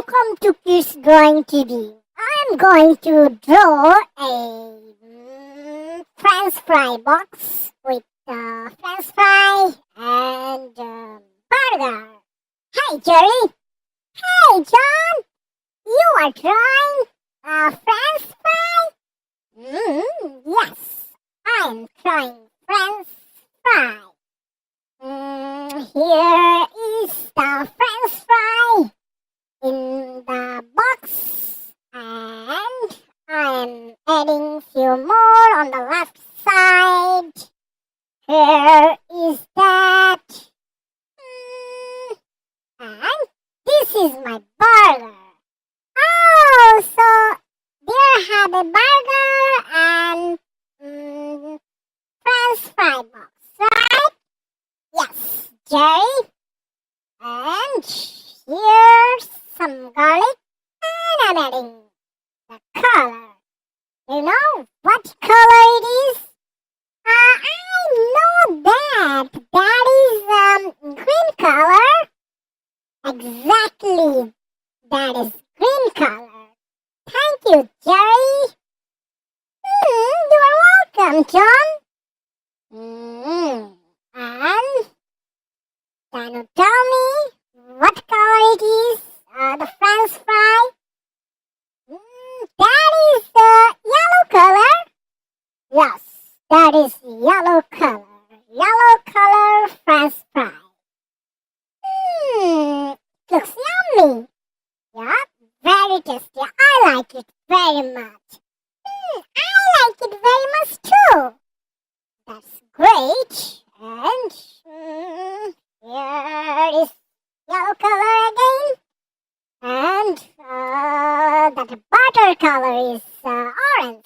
Welcome to Kids Drawing TV. I'm going to draw a French fry box with French fry and burger. Hey Jerry. Hey John. You are drawing a French fry? Yes, I'm drawing French fry. Here is the French fry in the box, and I'm adding few more on the left side. Here is that, and this is my burger. Oh, so there have a burger and French fry box, right? Yes, Jerry. And here's some garlic, and I'm adding the color. You know what color it is? I know that. That is green color. Exactly. That is green color. Thank you, Jerry. You are welcome, John. And can you tell me what color it is? The French fry? That is the yellow color. Yes, that is yellow color. Yellow color French fry. Looks yummy. Yeah, very tasty. I like it very much. I like it very much too. That's great. And here is yellow color again. And that butter color is orange.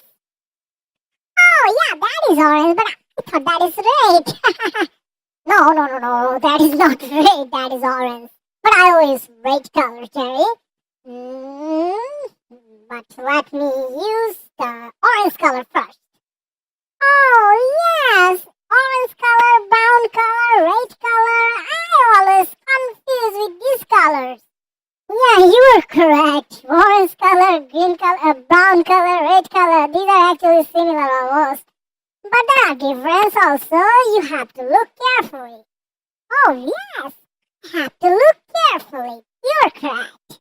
Oh yeah, that is orange, but I thought that is red. No, that is not red, that is orange. But I always red color, Jerry. But let me use the orange color first. Oh yes, orange color, brown color, red color. I always confuse with these colors. Yeah, you are correct. Orange color, green color, brown color, red color. These are actually similar almost. But there are differences also. You have to look carefully. Oh yes, have to look carefully. You're correct.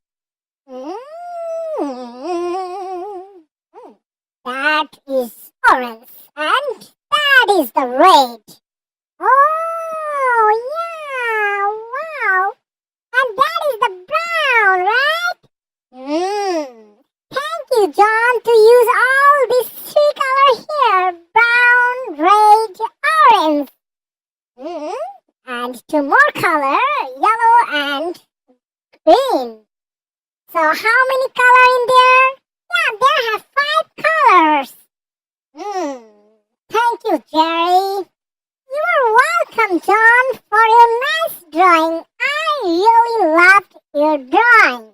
That is orange and that is the red. Oh yeah, wow. And that is the brown, right? Thank you, John, to use all these three colors here. Brown, red, orange. And two more color, yellow and green. So how many color in there? Yeah, there have 5 colors. Thank you, Jerry. You are welcome, John, for your nice drawing. I really loved your drawing.